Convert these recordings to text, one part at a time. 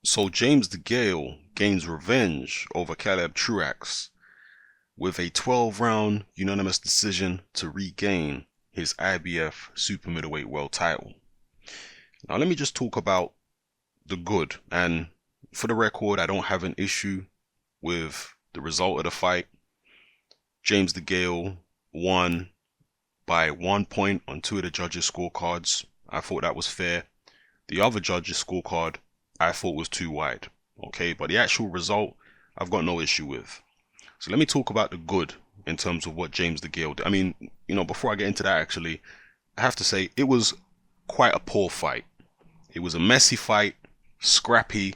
So James Degale gains revenge over Caleb Truax with a 12-round unanimous decision to regain his IBF super middleweight world title. Now let me just talk about the good. And for the record, I don't have an issue with the result of the fight. James Degale won by 1 point on two of the judges' scorecards. I thought that was fair. The other judge's scorecard I thought was too wide. Okay, but the actual result I've got no issue with. So let me talk about the good in terms of what James Degale did. I mean, before I get into that, actually, I have to say it was quite a poor fight. It was a messy fight, scrappy,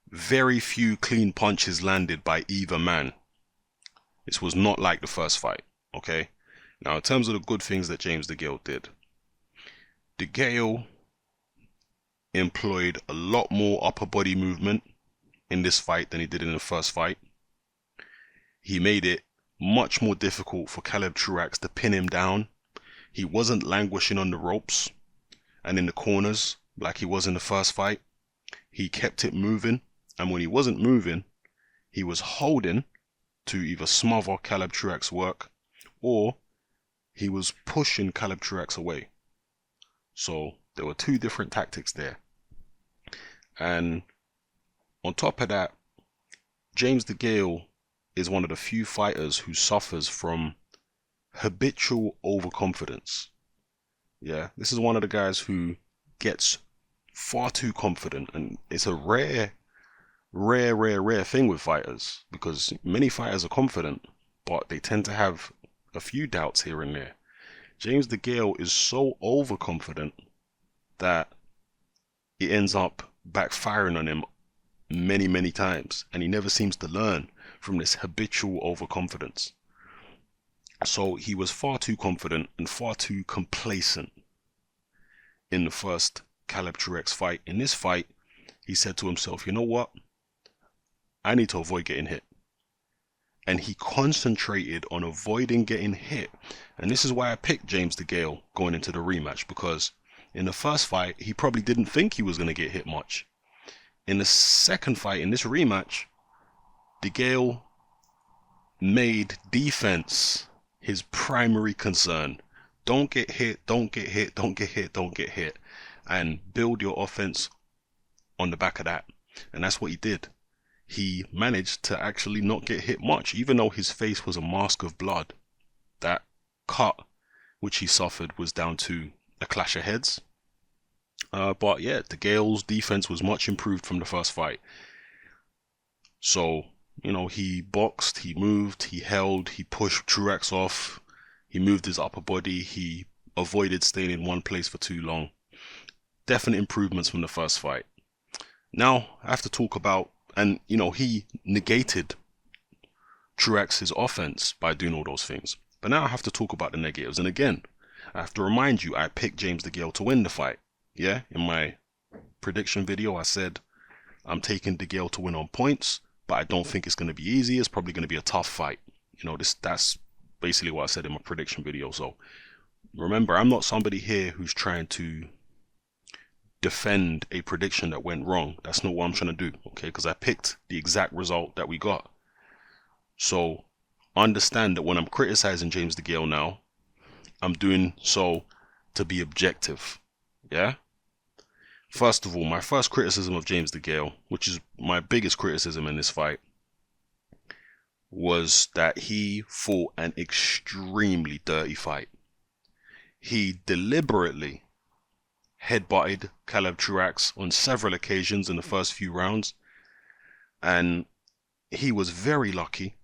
very few clean punches landed by either man. This was not like the first fight, okay? Now, in terms of the good things that James Degale did, Degale employed a lot more upper body movement in this fight than he did in the first fight. He made it much more difficult for Caleb Truax to pin him down. He wasn't languishing on the ropes and in the corners like he was in the first fight. He kept it moving, and when he wasn't moving, he was holding to either smother Caleb Truax's work or he was pushing Caleb Truax away. So there were two different tactics there. And on top of that, James Degale is one of the few fighters who suffers from habitual overconfidence. Yeah, this is one of the guys who gets far too confident, and it's a rare thing with fighters, because many fighters are confident, but they tend to have a few doubts here and there. James Degale is so overconfident that it ends up backfiring on him many times, and he never seems to learn from this habitual overconfidence. So he was far too confident and far too complacent in the first Caleb Truax fight. In this fight, he said to himself, you know what? I need to avoid getting hit. And he concentrated on avoiding getting hit. And this is why I picked James Degale going into the rematch, because in the first fight, he probably didn't think he was going to get hit much. In the second fight, in this rematch, Degale made defense his primary concern. Don't get hit, don't get hit, don't get hit, don't get hit. And build your offense on the back of that. And that's what he did. He managed to actually not get hit much, even though his face was a mask of blood. That cut which he suffered was down to a clash of heads. But yeah, Degale's defense was much improved from the first fight. So, he boxed, he moved, he held, he pushed Truax off, he moved his upper body, he avoided staying in one place for too long. Definite improvements from the first fight. Now, I have to talk about, and he negated Truax's offense by doing all those things. But now I have to talk about the negatives. And again, I have to remind you, I picked James Degale to win the fight. Yeah, in my prediction video, I said I'm taking Degale to win on points, but I don't think it's going to be easy. It's probably going to be a tough fight. That's basically what I said in my prediction video. So remember, I'm not somebody here who's trying to defend a prediction that went wrong. That's not what I'm trying to do, okay? Because I picked the exact result that we got. So understand that when I'm criticizing James Degale now, I'm doing so to be objective. Yeah? First of all, my first criticism of James Degale, which is my biggest criticism in this fight, was that he fought an extremely dirty fight. He deliberately headbutted Caleb Truax on several occasions in the first few rounds, and he was very lucky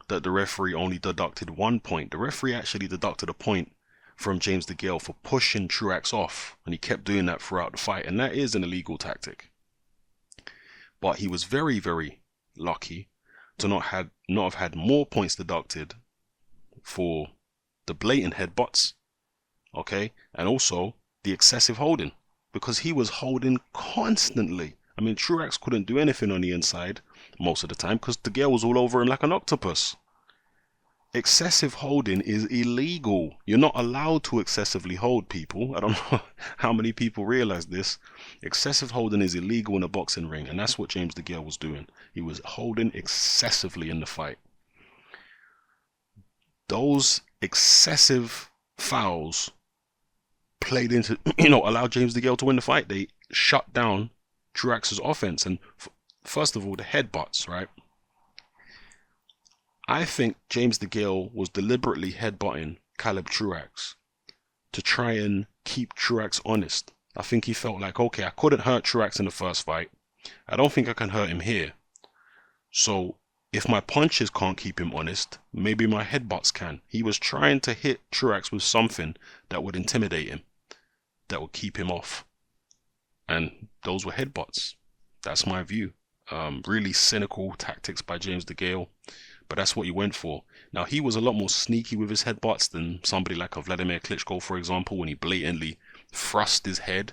that the referee only deducted 1 point. The referee actually deducted a point from James Degale for pushing Truax off, and he kept doing that throughout the fight, and that is an illegal tactic. But he was very lucky to not have had more points deducted for the blatant headbutts, okay, and also the excessive holding, because he was holding constantly. I mean, Truax couldn't do anything on the inside most of the time because Degale was all over him like an octopus. excessive holding is illegal. You're not allowed to excessively hold, people. I don't know how many people realize this. Excessive holding is illegal in a boxing ring, and that's what James Degale was doing. He was holding excessively in the fight. Those excessive fouls played into, allowed James Degale to win the fight. They shut down Truax's offense. And first of all, the headbutts, right? I think James Degale was deliberately headbutting Caleb Truax to try and keep Truax honest. I think he felt like, okay, I couldn't hurt Truax in the first fight. I don't think I can hurt him here. So if my punches can't keep him honest, maybe my headbutts can. He was trying to hit Truax with something that would intimidate him, that would keep him off. And those were headbutts. That's my view. Really cynical tactics by James Degale. But that's what he went for. Now, he was a lot more sneaky with his headbutts than somebody like a Vladimir Klitschko, for example, when he blatantly thrust his head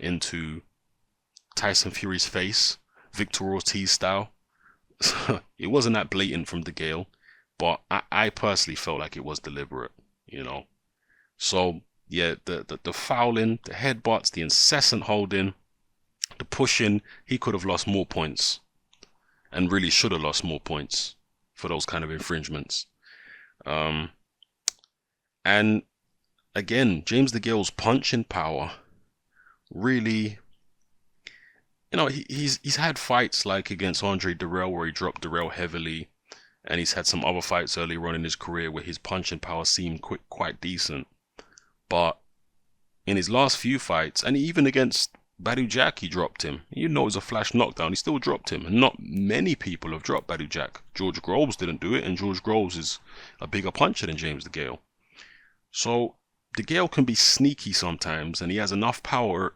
into Tyson Fury's face, Victor Ortiz style. It wasn't that blatant from Degale, but I personally felt like it was deliberate, So, yeah, the fouling, the headbutts, the incessant holding, the pushing, he could have lost more points. And really should have lost more points for those kind of infringements. And again, James Degale's punching power really, he's had fights like against Andre Dirrell where he dropped Dirrell heavily, and he's had some other fights earlier on in his career where his punching power seemed quite decent. But in his last few fights, and even against Badou Jack, he dropped him. It was a flash knockdown. He still dropped him. And not many people have dropped Badou Jack. George Groves didn't do it, and George Groves is a bigger puncher than James Degale. So Degale can be sneaky sometimes, and he has enough power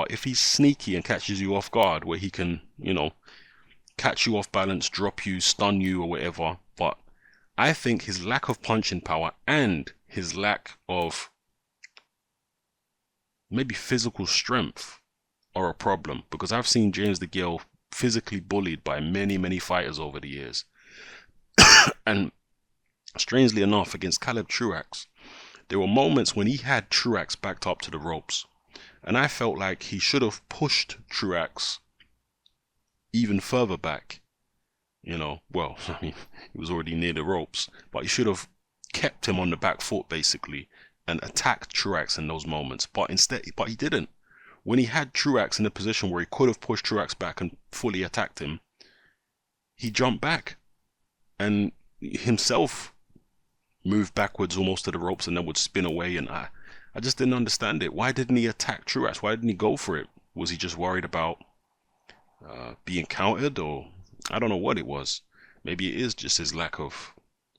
if he's sneaky and catches you off guard, where he can, catch you off balance, drop you, stun you, or whatever. But I think his lack of punching power and his lack of maybe physical strength are a problem, because I've seen James Degale physically bullied by many fighters over the years. And strangely enough, against Caleb Truax, there were moments when he had Truax backed up to the ropes, and I felt like he should have pushed Truax even further back. He was already near the ropes, but he should have kept him on the back foot basically and attacked Truax in those moments. But he didn't. When he had Truax in a position where he could have pushed Truax back and fully attacked him, he jumped back and himself moved backwards almost to the ropes and then would spin away. And I just didn't understand it. Why didn't he attack Truax? Why didn't he go for it? Was he just worried about being countered, or I don't know what it was. Maybe it is just his lack of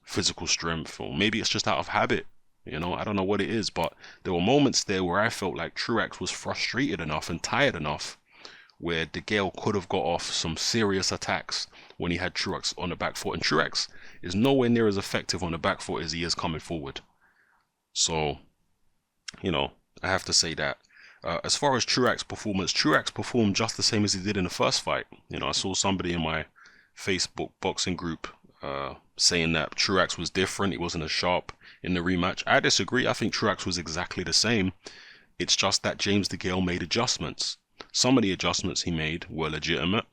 physical strength, or maybe it's just out of habit. I don't know what it is, but there were moments there where I felt like Truax was frustrated enough and tired enough where Degale could have got off some serious attacks when he had Truax on the back foot. And Truax is nowhere near as effective on the back foot as he is coming forward. So, I have to say that. As far as Truax performance, Truax performed just the same as he did in the first fight. I saw somebody in my Facebook boxing group saying that Truax was different. He wasn't as sharp in the rematch. I disagree. I think Truax was exactly the same. It's just that James Degale made adjustments. Some of the adjustments he made were legitimate.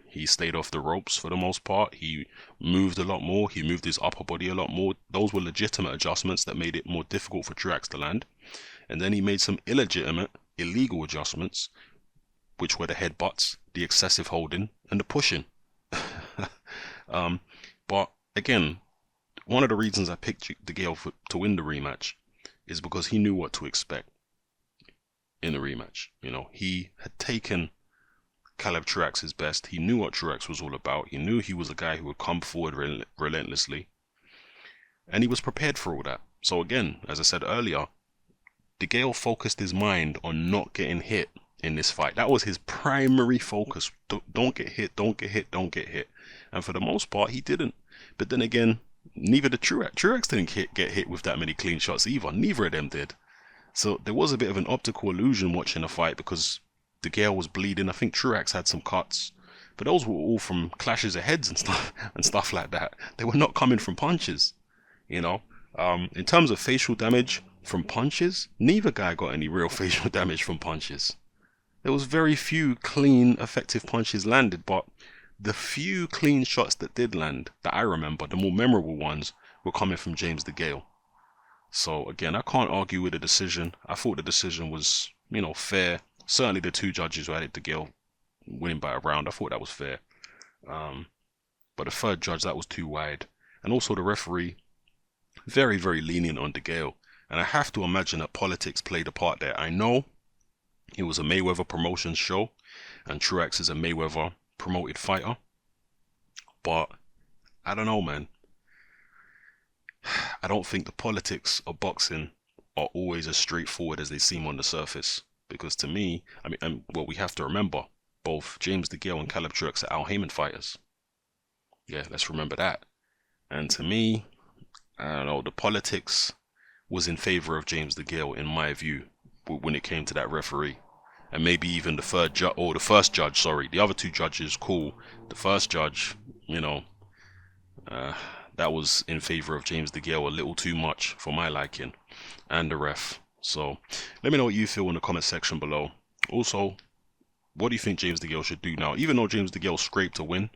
He stayed off the ropes for the most part. He moved a lot more. He moved his upper body a lot more. Those were legitimate adjustments that made it more difficult for Truax to land. And then he made some illegitimate, illegal adjustments, which were the headbutts, the excessive holding, and the pushing. But again, one of the reasons I picked Degale to win the rematch is because he knew what to expect in the rematch. He had taken Caleb Truax's best. He knew what Truax was all about. He knew he was a guy who would come forward relentlessly. And he was prepared for all that. So again, as I said earlier, Degale focused his mind on not getting hit in this fight. That was his primary focus. Don't get hit, don't get hit, don't get hit. And for the most part, he didn't. But then again, neither did Truax. Truax didn't get hit with that many clean shots either. Neither of them did. So there was a bit of an optical illusion watching the fight because Degale was bleeding. I think Truax had some cuts, but those were all from clashes of heads and stuff like that. They were not coming from punches. You know, in terms of facial damage from punches, neither guy got any real facial damage from punches. There was very few clean, effective punches landed, but the few clean shots that did land, that I remember, the more memorable ones, were coming from James Degale. So again, I can't argue with the decision. I thought the decision was, fair. Certainly the two judges who had it, Degale winning by a round, I thought that was fair. But the third judge, that was too wide. And also the referee, very, very lenient on Degale. And I have to imagine that politics played a part there. I know it was a Mayweather promotions show, and Truax is a Mayweather promoted fighter. But I don't know, man. I don't think the politics of boxing are always as straightforward as they seem on the surface. Because to me, we have to remember, both James Degale and Caleb Truax are Al Heyman fighters. Yeah, let's remember that. And to me, I don't know, the politics was in favor of James Degale, in my view, when it came to that referee. And maybe even the first judge, sorry. The other two judges, cool. The first judge, that was in favor of James Degale a little too much for my liking, and the ref. So let me know what you feel in the comment section below. Also, what do you think James Degale should do now? Even though James Degale scraped a win,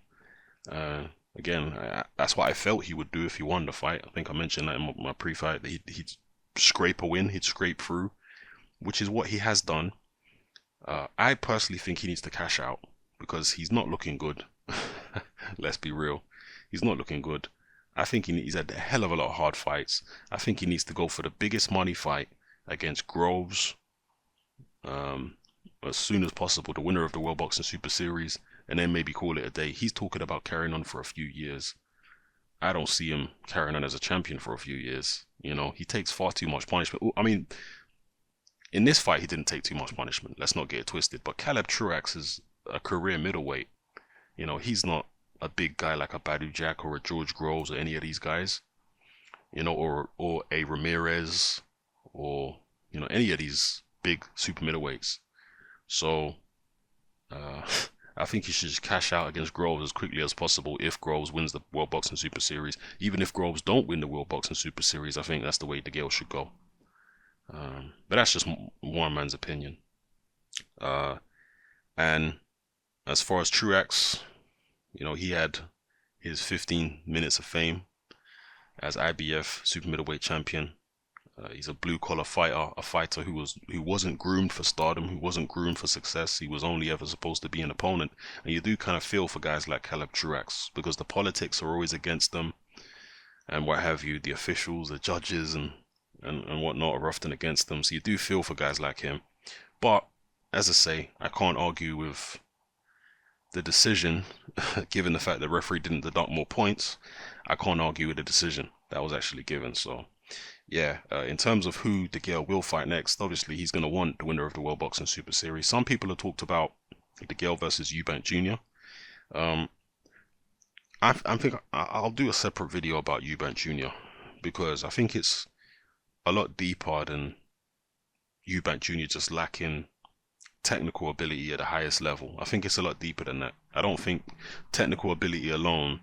again, that's what I felt he would do if he won the fight. I think I mentioned that in my pre-fight, that he'd scrape a win, he'd scrape through, which is what he has done. I personally think he needs to cash out because he's not looking good. Let's be real. He's not looking good. I think he's had a hell of a lot of hard fights. I think he needs to go for the biggest money fight against Groves as soon as possible, the winner of the World Boxing Super Series, and then maybe call it a day. He's talking about carrying on for a few years. I don't see him carrying on as a champion for a few years. He takes far too much punishment. I mean, in this fight, he didn't take too much punishment. Let's not get it twisted. But Caleb Truax is a career middleweight. He's not a big guy like a Badu Jack or a George Groves or any of these guys. Or a Ramirez or, any of these big super middleweights. So, I think he should just cash out against Groves as quickly as possible if Groves wins the World Boxing Super Series. Even if Groves don't win the World Boxing Super Series, I think that's the way Degale should go. But that's just one man's opinion. And as far as Truax, he had his 15 minutes of fame as IBF super middleweight champion. He's a blue collar fighter, a fighter who wasn't groomed for stardom, who wasn't groomed for success. He was only ever supposed to be an opponent. And you do kind of feel for guys like Caleb Truax because the politics are always against them, and what have you. The officials, the judges, and whatnot are often against them. So you do feel for guys like him. But as I say, I can't argue with the decision, given the fact that the referee didn't deduct more points. I can't argue with the decision that was actually given. So yeah, in terms of who Degale will fight next, obviously he's going to want the winner of the World Boxing Super Series. Some people have talked about Degale versus Eubank Jr. I think I'll do a separate video about Eubank Jr. because I think it's a lot deeper than Eubank Jr. just lacking technical ability at the highest level. I think it's a lot deeper than that. I don't think technical ability alone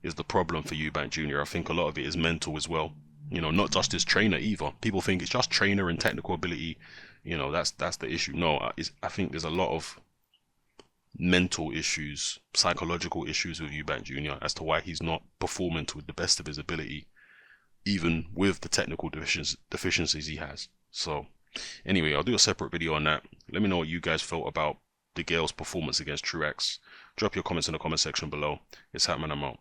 is the problem for Eubank Jr. I think a lot of it is mental as well. Not just his trainer either. People think it's just trainer and technical ability. That's the issue. No, I think there's a lot of mental issues, psychological issues with Eubank Jr. as to why he's not performing to the best of his ability, even with the technical deficiencies he has. So anyway, I'll do a separate video on that. Let me know what you guys felt about Degale's performance against Truax. Drop your comments in the comment section below. It's Hatman, I'm out.